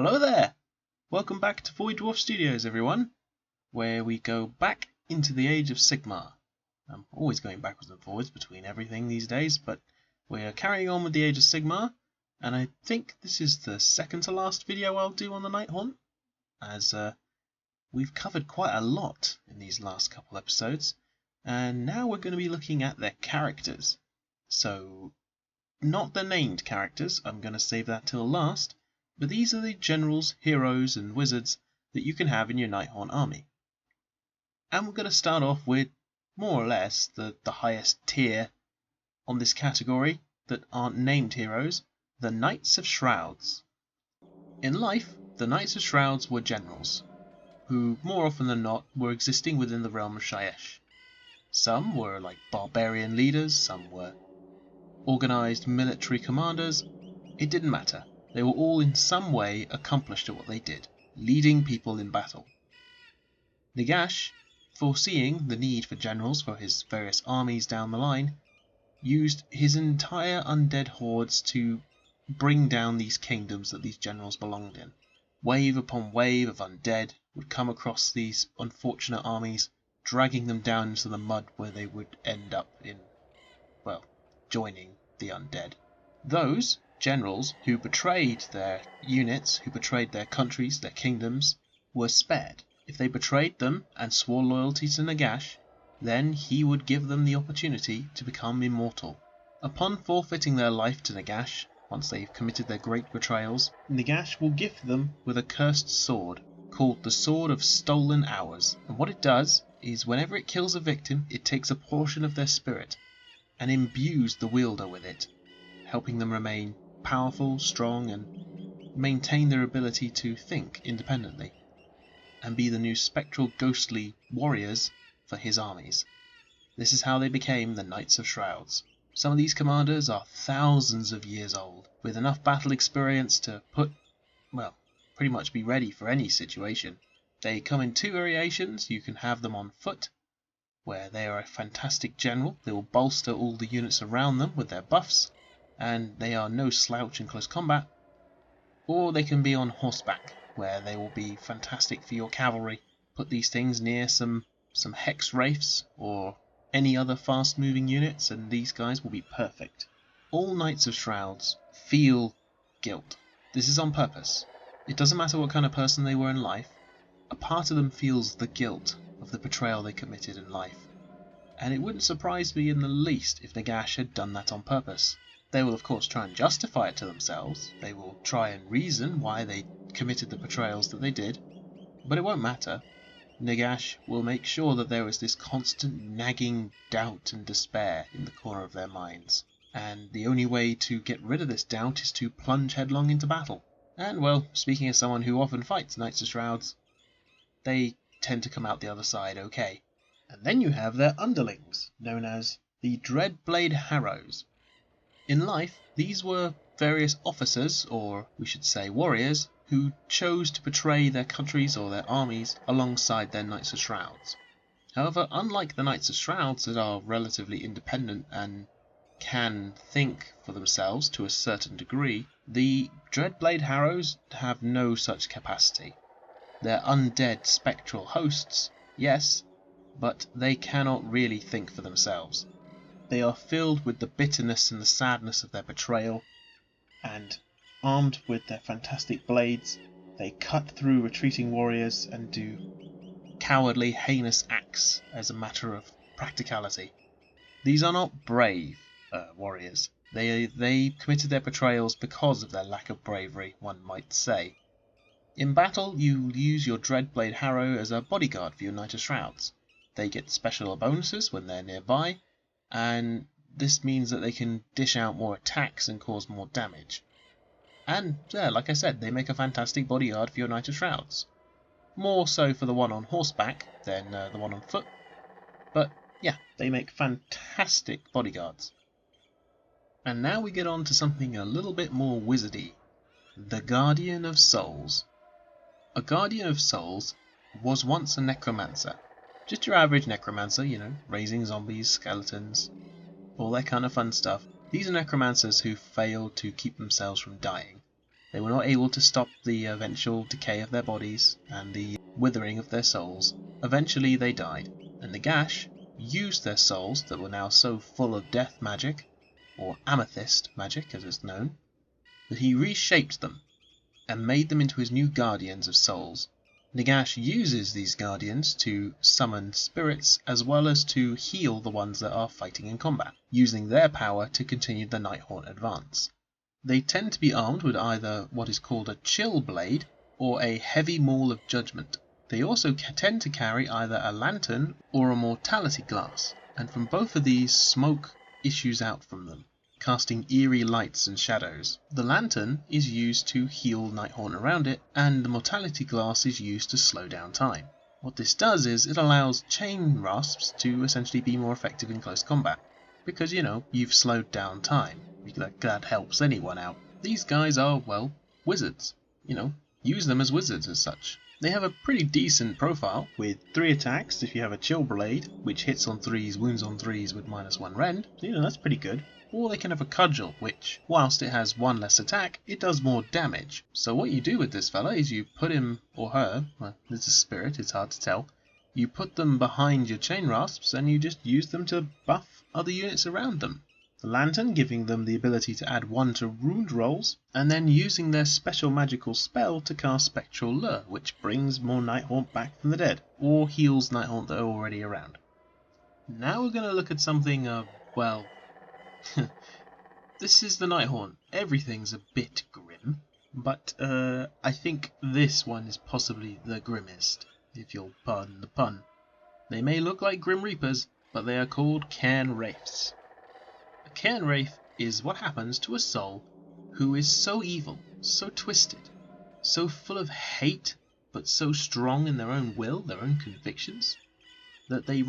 Hello there! Welcome back to Void Dwarf Studios, everyone, where we go back into the Age of Sigmar. I'm always going backwards and forwards between everything these days, but we're carrying on with the Age of Sigmar, and I think this is the second to last video I'll do on the Nighthaunt, as we've covered quite a lot in these last couple episodes, and now we're going to be looking at their characters. So, not the named characters, I'm going to save that till last. But these are the generals, heroes and wizards that you can have in your Nighthaunt army. And we're going to start off with, more or less, the highest tier on this category that aren't named heroes, the Knights of Shrouds. In life, the Knights of Shrouds were generals, who more often than not were existing within the realm of Shyish. Some were like barbarian leaders, some were organised military commanders. It didn't matter. They were all in some way accomplished at what they did, leading people in battle. Nagash, foreseeing the need for generals for his various armies down the line, used his entire undead hordes to bring down these kingdoms that these generals belonged in. Wave upon wave of undead would come across these unfortunate armies, dragging them down into the mud where they would end up in, well, joining the undead. Those generals who betrayed their units, who betrayed their countries, their kingdoms, were spared. If they betrayed them and swore loyalty to Nagash, then he would give them the opportunity to become immortal. Upon forfeiting their life to Nagash, once they've committed their great betrayals, Nagash will gift them with a cursed sword, called the Sword of Stolen Hours. And what it does is whenever it kills a victim, it takes a portion of their spirit and imbues the wielder with it, helping them remain powerful, strong, and maintain their ability to think independently, and be the new spectral ghostly warriors for his armies. This is how they became the Knights of Shrouds. Some of these commanders are thousands of years old, with enough battle experience to pretty much be ready for any situation. They come in two variations. You can have them on foot, where they are a fantastic general. They will bolster all the units around them with their buffs, and they are no slouch in close combat. Or they can be on horseback, where they will be fantastic for your cavalry. Put these things near some hex wraiths or any other fast moving units and these guys will be perfect. All Knights of Shrouds feel guilt. This is on purpose. It doesn't matter what kind of person they were in life, a part of them feels the guilt of the betrayal they committed in life. And it wouldn't surprise me in the least if Nagash had done that on purpose. They will of course try and justify it to themselves. They will try and reason why they committed the betrayals that they did. But it won't matter. Nagash will make sure that there is this constant nagging doubt and despair in the corner of their minds. And the only way to get rid of this doubt is to plunge headlong into battle. And well, speaking as someone who often fights Knights of Shrouds, they tend to come out the other side okay. And then you have their underlings, known as the Dreadblade Harrows. In life, these were various officers, or we should say warriors, who chose to betray their countries or their armies alongside their Knights of Shrouds. However, unlike the Knights of Shrouds that are relatively independent and can think for themselves to a certain degree, the Dreadblade Harrows have no such capacity. They're undead spectral hosts, yes, but they cannot really think for themselves. They are filled with the bitterness and the sadness of their betrayal, and armed with their fantastic blades, they cut through retreating warriors and do cowardly, heinous acts as a matter of practicality. These are not brave warriors. They committed their betrayals because of their lack of bravery, one might say. In battle, you use your Dreadblade Harrow as a bodyguard for your Knight of Shrouds. They get special bonuses when they're nearby, and this means that they can dish out more attacks and cause more damage. And yeah, like I said, they make a fantastic bodyguard for your Knight of Shrouds. More so for the one on horseback than the one on foot, but yeah, they make fantastic bodyguards. And now we get on to something a little bit more wizardy. The Guardian of Souls. A Guardian of Souls was once a necromancer. Just your average necromancer, raising zombies, skeletons, all that kind of fun stuff. These are necromancers who failed to keep themselves from dying. They were not able to stop the eventual decay of their bodies and the withering of their souls. Eventually they died, and Nagash used their souls that were now so full of death magic, or amethyst magic as it's known, that he reshaped them and made them into his new guardians of souls. Nagash uses these guardians to summon spirits as well as to heal the ones that are fighting in combat, using their power to continue the Nighthaunt advance. They tend to be armed with either what is called a chill blade or a heavy maul of judgment. They also tend to carry either a lantern or a mortality glass, and from both of these smoke issues out from them, casting eerie lights and shadows. The lantern is used to heal Nighthaunt around it, and the mortality glass is used to slow down time. What this does is it allows chain rasps to essentially be more effective in close combat, because you've slowed down time. That helps anyone out. These guys are, well, wizards. Use them as wizards as such. They have a pretty decent profile, with 3 attacks if you have a chill blade, which hits on 3s, wounds on 3s with -1 rend. That's pretty good. Or they can have a cudgel, which, whilst it has 1 less attack, it does more damage. So what you do with this fella is you put him or her, well, it's a spirit, it's hard to tell, you put them behind your chain rasps and you just use them to buff other units around them. The lantern giving them the ability to add 1 to wound rolls, and then using their special magical spell to cast Spectral Lure, which brings more Nighthaunt back from the dead, or heals Nighthaunt that are already around. Now we're going to look at something, well, this is the Nighthaunt. Everything's a bit grim, but I think this one is possibly the grimmest, if you'll pardon the pun. They may look like Grim Reapers, but they are called Cairn Wraiths. A Cairn Wraith is what happens to a soul who is so evil, so twisted, so full of hate, but so strong in their own will, their own convictions, that they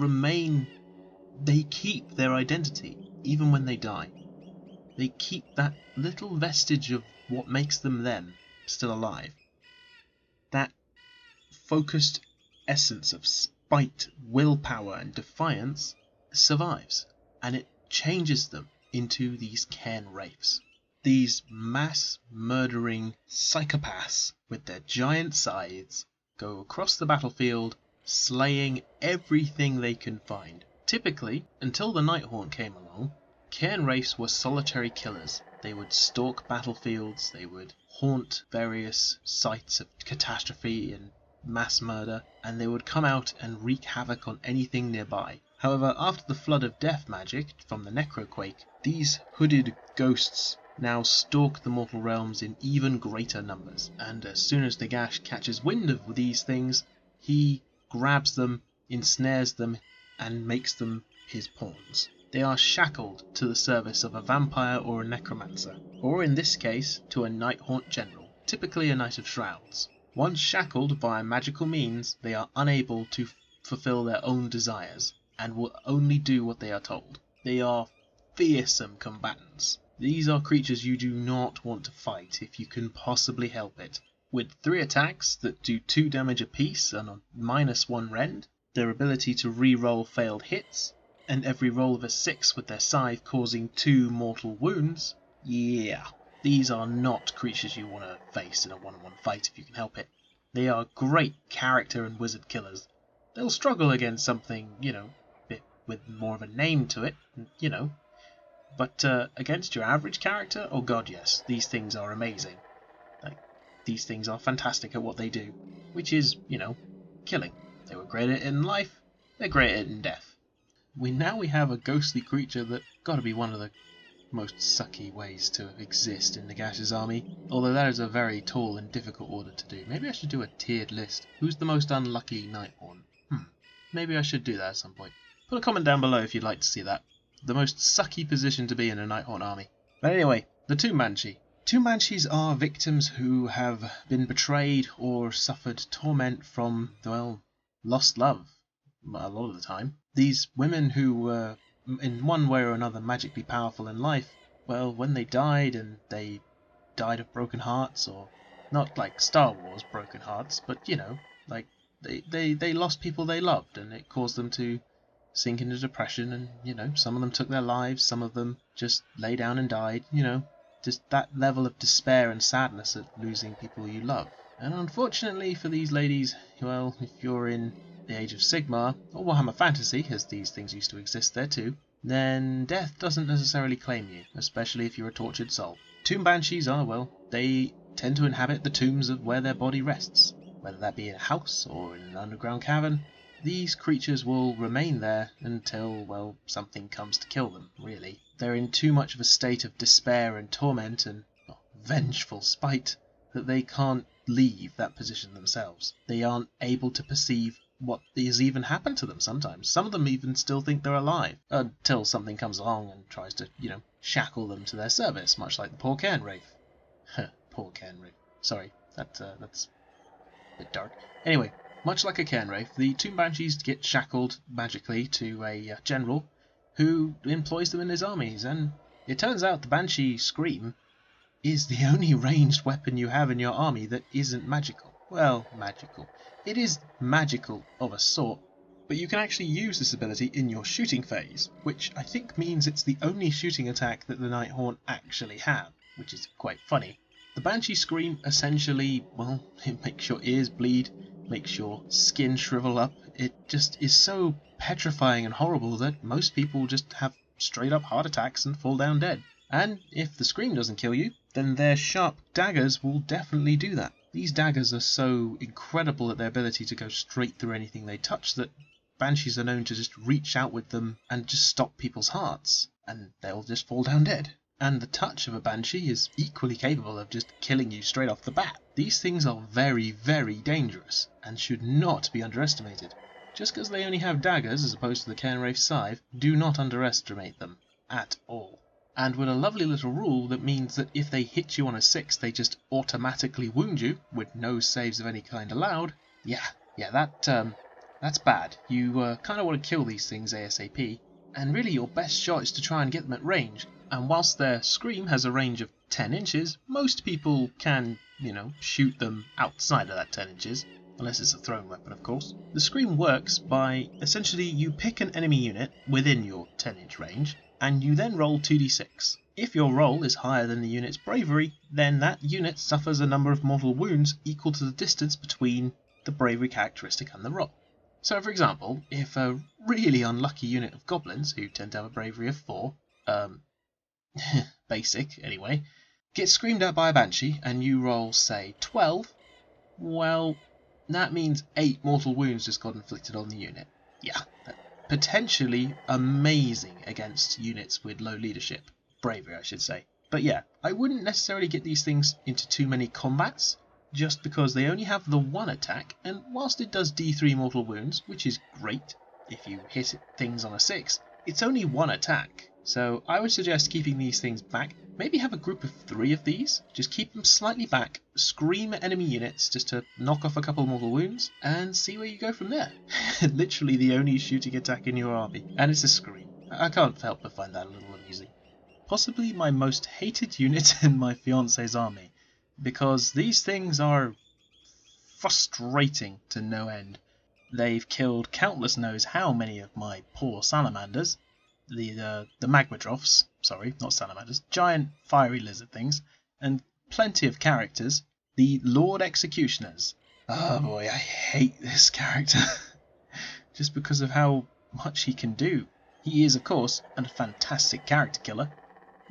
keep their identity even when they die. They keep that little vestige of what makes them them still alive. That focused essence of spite, willpower and defiance survives, and it changes them into these Cairn Wraiths. These mass murdering psychopaths with their giant scythes go across the battlefield, slaying everything they can find. Typically, until the Nighthaunt came along, Cairn Wraiths were solitary killers. They would stalk battlefields, they would haunt various sites of catastrophe and mass murder, and they would come out and wreak havoc on anything nearby. However, after the flood of death magic from the Necroquake, these hooded ghosts now stalk the mortal realms in even greater numbers, and as soon as Nagash catches wind of these things, he grabs them, ensnares them, and makes them his pawns. They are shackled to the service of a vampire or a necromancer, or in this case to a Nighthaunt general, typically a Knight of Shrouds. Once shackled via magical means, they are unable to fulfill their own desires, and will only do what they are told. They are fearsome combatants. These are creatures you do not want to fight if you can possibly help it. With 3 attacks that do 2 damage apiece and a -1 rend, their ability to re-roll failed hits, and every roll of a 6 with their scythe causing 2 mortal wounds, yeah, these are not creatures you want to face in a one-on-one fight if you can help it. They are great character and wizard killers. They'll struggle against something, bit with more of a name to it, but against your average character, oh god yes, these things are amazing. These things are fantastic at what they do, which is, killing. They were great at it in life, they're great at it in death. We have a ghostly creature that gotta be one of the most sucky ways to exist in Nagash's army, although that is a very tall and difficult order to do. Maybe I should do a tiered list. Who's the most unlucky Nighthaunt? Maybe I should do that at some point. Put a comment down below if you'd like to see that. The most sucky position to be in a Nighthaunt army. But anyway, the Tomb Banshee. Tomb Banshees are victims who have been betrayed or suffered torment from, well, lost love, a lot of the time. These women who were, in one way or another, magically powerful in life, well, when they died, and they died of broken hearts, or not like Star Wars broken hearts, but, like, they lost people they loved, and it caused them to sink into depression, and, some of them took their lives, some of them just lay down and died, just that level of despair and sadness at losing people you love. And unfortunately for these ladies, well, if you're in the Age of Sigmar, or Warhammer Fantasy, as these things used to exist there too, then death doesn't necessarily claim you, especially if you're a tortured soul. Tomb Banshees are, well, they tend to inhabit the tombs of where their body rests. Whether that be in a house or in an underground cavern, these creatures will remain there until, well, something comes to kill them, really. They're in too much of a state of despair and torment and vengeful spite that they can't leave that position themselves. They aren't able to perceive what has even happened to them sometimes. Some of them even still think they're alive, until something comes along and tries to, shackle them to their service, much like the poor Cairn Wraith. Poor Cairn Wraith. Sorry, that's a bit dark. Anyway, much like a Cairn Wraith, the Tomb Banshees get shackled magically to a general who employs them in his armies, and it turns out the Banshee Scream is the only ranged weapon you have in your army that isn't magical. Well, magical. It is magical of a sort, but you can actually use this ability in your shooting phase, which I think means it's the only shooting attack that the Nighthaunt actually have, which is quite funny. The Banshee Scream essentially, well, it makes your ears bleed, makes your skin shrivel up. It just is so petrifying and horrible that most people just have straight up heart attacks and fall down dead. And if the Scream doesn't kill you, then their sharp daggers will definitely do that. These daggers are so incredible at their ability to go straight through anything they touch that Banshees are known to just reach out with them and just stop people's hearts, and they'll just fall down dead. And the touch of a Banshee is equally capable of just killing you straight off the bat. These things are very, very dangerous, and should not be underestimated. Just because they only have daggers as opposed to the Cairn Wraith's scythe, do not underestimate them at all. And with a lovely little rule that means that if they hit you on a 6, they just automatically wound you, with no saves of any kind allowed. That's bad. You kind of want to kill these things ASAP, and really your best shot is to try and get them at range. And whilst their Scream has a range of 10 inches, most people can, shoot them outside of that 10 inches, unless it's a thrown weapon, of course. The Scream works by, essentially, you pick an enemy unit within your 10-inch range, and you then roll 2d6. If your roll is higher than the unit's bravery, then that unit suffers a number of mortal wounds equal to the distance between the bravery characteristic and the roll. So, for example, if a really unlucky unit of goblins, who tend to have a bravery of 4, basic anyway, gets screamed at by a Banshee and you roll, say, 12, well, that means 8 mortal wounds just got inflicted on the unit. Yeah, potentially amazing against units with low leadership. Bravery, I should say. But yeah, I wouldn't necessarily get these things into too many combats, just because they only have the one attack, and whilst it does D3 mortal wounds, which is great if you hit things on a 6, it's only one attack. So I would suggest keeping these things back. Maybe have a group of 3 of these, just keep them slightly back, scream at enemy units just to knock off a couple mortal wounds, and see where you go from there. Literally the only shooting attack in your army, and it's a scream. I can't help but find that a little amusing. Possibly my most hated unit in my fiance's army, because these things are frustrating to no end. They've killed countless knows how many of my poor salamanders, the magmadrophs, sorry, not salamanders, giant fiery lizard things, and plenty of characters. The Lord Executioners. Oh boy, I hate this character. Just because of how much he can do. He is, of course, a fantastic character killer,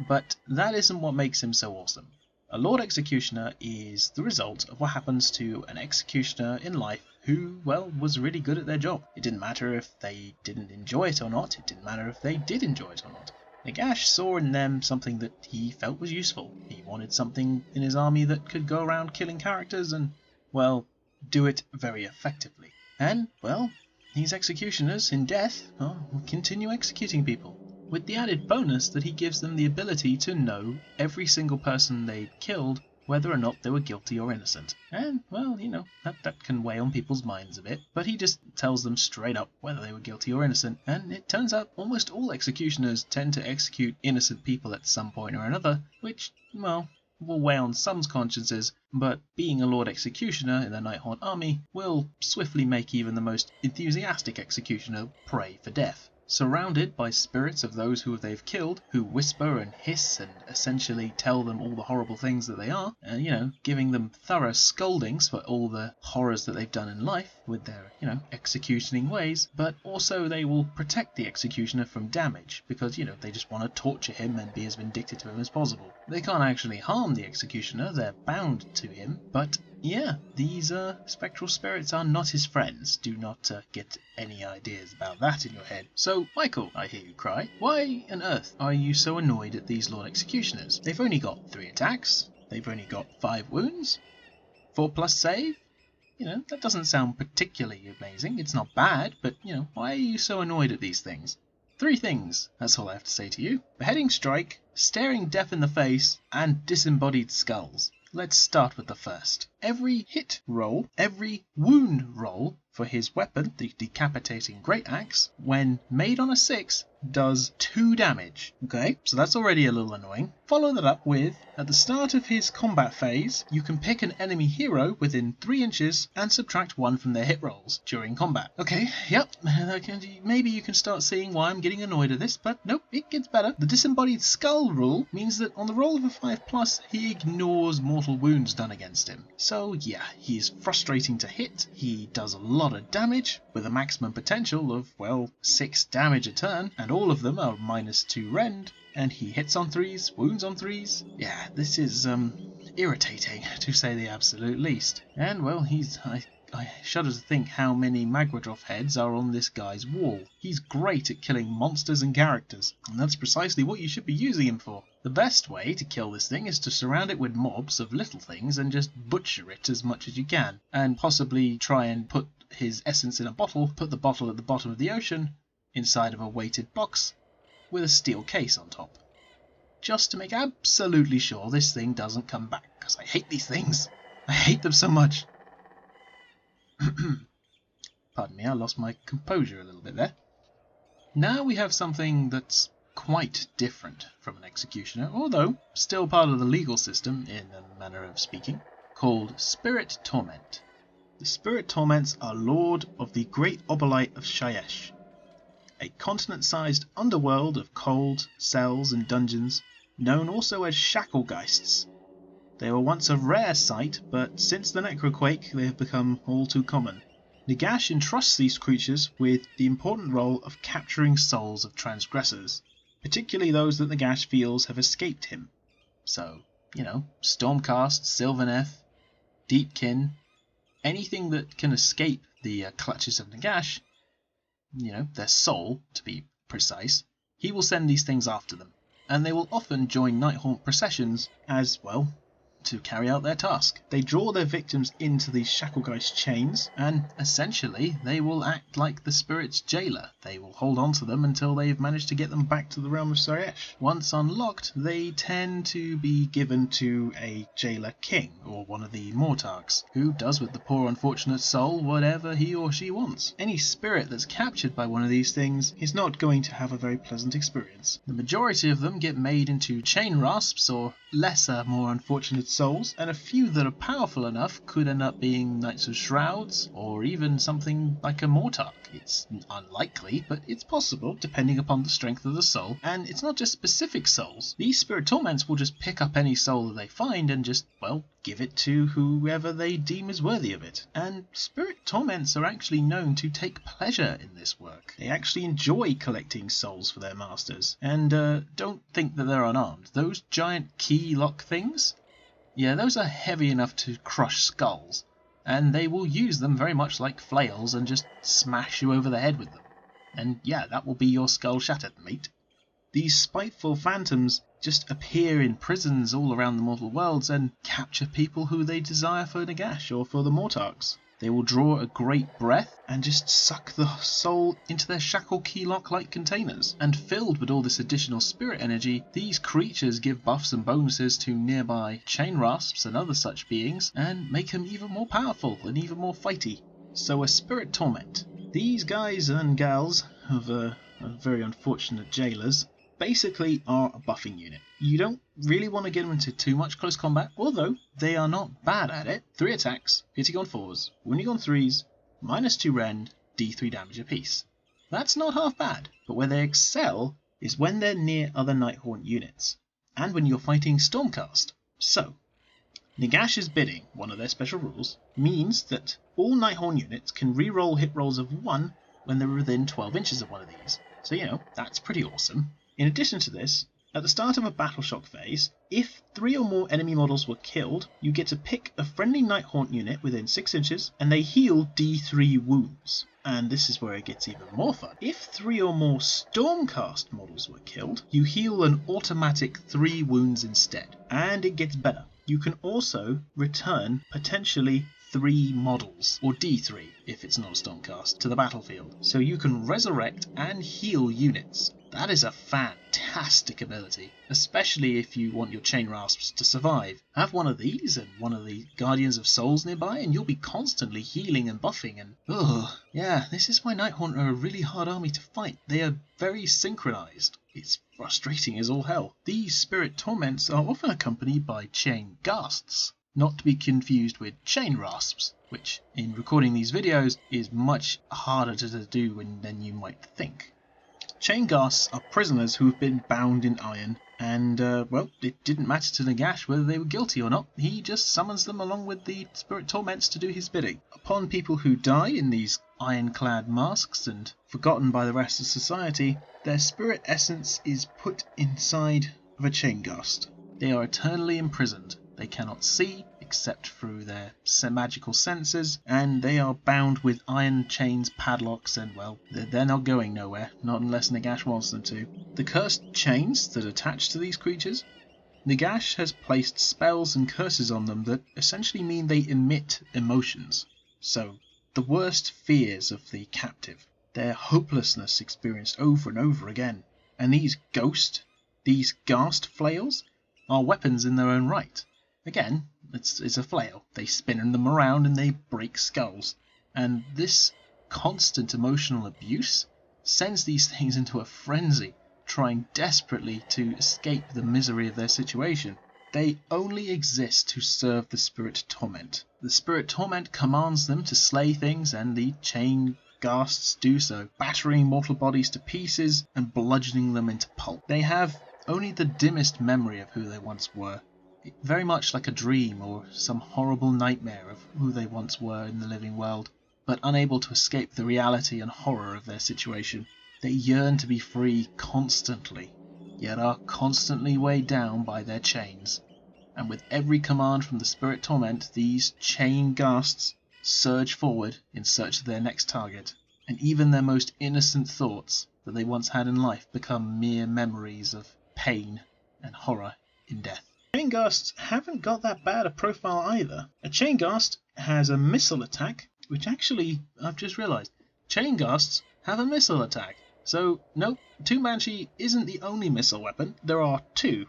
but that isn't what makes him so awesome. A Lord Executioner is the result of what happens to an executioner in life who, well, was really good at their job. It didn't matter if they didn't enjoy it or not, it didn't matter if they did enjoy it or not. Nagash saw in them something that he felt was useful. He wanted something in his army that could go around killing characters and, well, do it very effectively. And, well, these executioners in death will continue executing people, with the added bonus that he gives them the ability to know every single person they've killed, whether or not they were guilty or innocent. And, well, that can weigh on people's minds a bit, but he just tells them straight up whether they were guilty or innocent, and it turns out almost all executioners tend to execute innocent people at some point or another, which, well, will weigh on some's consciences, but being a Lord Executioner in the Nighthaunt army will swiftly make even the most enthusiastic executioner pray for death. surrounded by spirits of those who they've killed, who whisper and hiss and essentially tell them all the horrible things that they are, and, giving them thorough scoldings for all the horrors that they've done in life with their, executioning ways, but also they will protect the executioner from damage because, they just want to torture him and be as vindictive to him as possible. They can't actually harm the executioner, they're bound to him, but yeah, these spectral spirits are not his friends. Do not get any ideas about that in your head. So, Michael, I hear you cry, why on earth are you so annoyed at these Lord Executioners? They've only got 3 attacks, they've only got 5 wounds, 4+ save. That doesn't sound particularly amazing. It's not bad, but, why are you so annoyed at these things? 3 things, that's all I have to say to you. Beheading strike, staring death in the face, and disembodied skulls. Let's start with the first. Every hit roll, every wound roll for his weapon, the decapitating great axe, when made on a 6, does 2 damage. Okay, so that's already a little annoying. Follow that up with, at the start of his combat phase, you can pick an enemy hero within 3 inches and subtract 1 from their hit rolls during combat. Okay, yep, maybe you can start seeing why I'm getting annoyed at this, but nope, it gets better. The disembodied skull rule means that on the roll of a 5+, he ignores mortal wounds done against him. So yeah, he is frustrating to hit, he does a lot of damage, with a maximum potential of, 6 damage a turn, and all of them are -2 rend, and he hits on 3s, wounds on 3s. Yeah, this is irritating, to say the absolute least. And I shudder to think how many Magwadroth heads are on this guy's wall. He's great at killing monsters and characters, and that's precisely what you should be using him for. The best way to kill this thing is to surround it with mobs of little things and just butcher it as much as you can, and possibly try and put his essence in a bottle, put the bottle at the bottom of the ocean, inside of a weighted box, with a steel case on top. Just to make absolutely sure this thing doesn't come back, because I hate these things. I hate them so much. Pardon me, I lost my composure a little bit there. Now we have something that's quite different from an executioner, although still part of the legal system in a manner of speaking, called Spirit Torment. The Spirit Torments are lord of the Great Obolite of Shayesh, a continent-sized underworld of cold cells and dungeons, known also as Shacklegeists. They were once a rare sight, but since the Necroquake they have become all too common. Nagash entrusts these creatures with the important role of capturing souls of transgressors, particularly those that Nagash feels have escaped him. So, Stormcast, Sylvaneth, Deepkin, anything that can escape the clutches of Nagash, their soul to be precise, he will send these things after them, and they will often join Nighthaunt processions as, to carry out their task. They draw their victims into these Shacklegeist chains, and essentially they will act like the spirit's jailer. They will hold on to them until they've managed to get them back to the realm of Shayesh. Once unlocked, they tend to be given to a jailer king, or one of the Mortarchs, who does with the poor unfortunate soul whatever he or she wants. Any spirit that's captured by one of these things is not going to have a very pleasant experience. The majority of them get made into chain rasps or lesser, more unfortunate souls, and a few that are powerful enough could end up being Knights of Shrouds, or even something like a Mortarch. It's unlikely, but it's possible, depending upon the strength of the soul, and it's not just specific souls. These Spirit Torments will just pick up any soul that they find and just, give it to whoever they deem is worthy of it. And Spirit Torments are actually known to take pleasure in this work. They actually enjoy collecting souls for their masters, and don't think that they're unarmed. Those giant key lock things? Yeah, those are heavy enough to crush skulls, and they will use them very much like flails and just smash you over the head with them. And yeah, that will be your skull shattered, mate. These spiteful phantoms just appear in prisons all around the mortal worlds and capture people who they desire for Nagash or for the Mortarchs. They will draw a great breath and just suck the soul into their shackle keylock-like containers. And filled with all this additional spirit energy, these creatures give buffs and bonuses to nearby chain rasps and other such beings, and make them even more powerful and even more fighty. So a Spirit Torment. These guys and gals of very unfortunate jailers basically are a buffing unit. You don't really want to get them into too much close combat, although they are not bad at it. 3 attacks, hitting on 4s, wounding on 3s, -2 rend, d3 damage apiece. That's not half bad, but where they excel is when they're near other Nighthaunt units, and when you're fighting Stormcast. So, Nagash's bidding, one of their special rules, means that all Nighthaunt units can re-roll hit rolls of 1 when they're within 12 inches of one of these. So, that's pretty awesome. In addition to this, at the start of a Battle Shock phase, if 3 or more enemy models were killed, you get to pick a friendly Nighthaunt unit within 6 inches, and they heal D3 wounds. And this is where it gets even more fun. If 3 or more Stormcast models were killed, you heal an automatic 3 wounds instead. And it gets better. You can also return potentially 3 models, or D3 if it's not a Stormcast, to the battlefield. So you can resurrect and heal units. That is a fantastic ability, especially if you want your Chain Rasps to survive. Have one of these and one of the Guardians of Souls nearby and you'll be constantly healing and buffing and... yeah, this is why Nighthaunt are a really hard army to fight. They are very synchronized. It's frustrating as all hell. These Spirit Torments are often accompanied by Chain Ghasts, not to be confused with Chain Rasps, which in recording these videos is much harder to do than you might think. Chain Ghasts are prisoners who have been bound in iron, and, well, it didn't matter to Nagash whether they were guilty or not. He just summons them along with the Spirit Torments to do his bidding. Upon people who die in these ironclad masks and forgotten by the rest of society, their spirit essence is put inside of a Chain Ghast. They are eternally imprisoned. They cannot see except through their magical senses, and they are bound with iron chains, padlocks, and, well, they're not going nowhere, not unless Nagash wants them to. The cursed chains that attach to these creatures, Nagash has placed spells and curses on them that essentially mean they emit emotions. So, the worst fears of the captive, their hopelessness experienced over and over again, and these ghast flails, are weapons in their own right. Again, it's a flail. They spin them around and they break skulls. And this constant emotional abuse sends these things into a frenzy, trying desperately to escape the misery of their situation. They only exist to serve the Spirit Torment. The Spirit Torment commands them to slay things, and the Chain Ghasts do so, battering mortal bodies to pieces and bludgeoning them into pulp. They have only the dimmest memory of who they once were. Very much like a dream or some horrible nightmare of who they once were in the living world, but unable to escape the reality and horror of their situation. They yearn to be free constantly, yet are constantly weighed down by their chains. And with every command from the Spirit Torment, these Chain Ghasts surge forward in search of their next target, and even their most innocent thoughts that they once had in life become mere memories of pain and horror in death. Chain Ghasts haven't got that bad a profile either. A Chain Ghast has a missile attack, which actually, I've just realised, Chain Ghasts have a missile attack. So, nope, 2 Banshee isn't the only missile weapon. There are 2.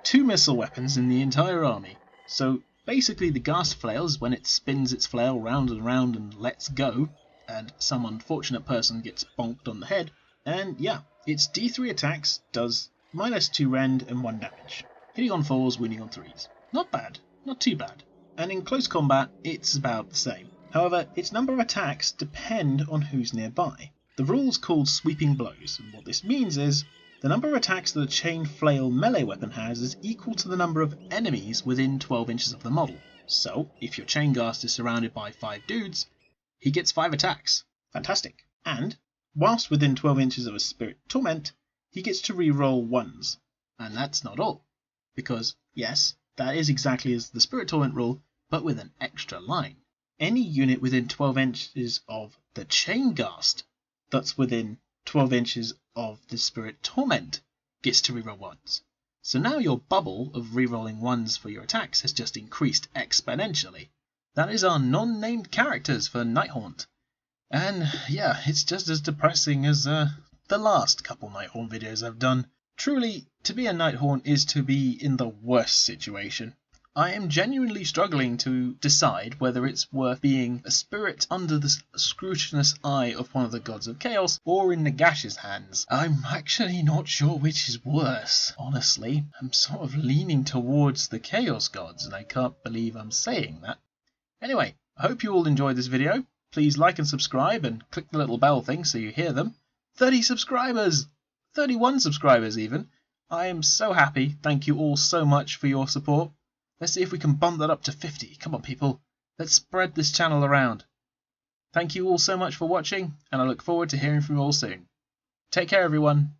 2 missile weapons in the entire army. So, basically the Ghast flails, when it spins its flail round and round and lets go, and some unfortunate person gets bonked on the head, and yeah, its D3 attacks does -2 rend and 1 damage. Hitting on 4s, winning on 3s. Not bad, not too bad. And in close combat, it's about the same. However, its number of attacks depend on who's nearby. The rule's called Sweeping Blows, and what this means is the number of attacks that a Chain Flail melee weapon has is equal to the number of enemies within 12 inches of the model. So, if your Chain Ghast is surrounded by 5 dudes, he gets 5 attacks. Fantastic. And, whilst within 12 inches of a Spirit Torment, he gets to re-roll 1s. And that's not all. Because, yes, that is exactly as the Spirit Torment rule, but with an extra line. Any unit within 12 inches of the Chain Ghast that's within 12 inches of the Spirit Torment gets to reroll 1s. So now your bubble of rerolling 1s for your attacks has just increased exponentially. That is our non-named characters for Nighthaunt. And yeah, it's just as depressing as the last couple Nighthaunt videos I've done. Truly, to be a Nighthaunt is to be in the worst situation. I am genuinely struggling to decide whether it's worth being a spirit under the scrutinous eye of one of the gods of chaos or in Nagash's hands. I'm actually not sure which is worse, honestly. I'm sort of leaning towards the chaos gods, and I can't believe I'm saying that. Anyway, I hope you all enjoyed this video. Please like and subscribe and click the little bell thing so you hear them. 30 subscribers! 31 subscribers even! I am so happy. Thank you all so much for your support. Let's see if we can bump that up to 50. Come on, people. Let's spread this channel around. Thank you all so much for watching, and I look forward to hearing from you all soon. Take care, everyone.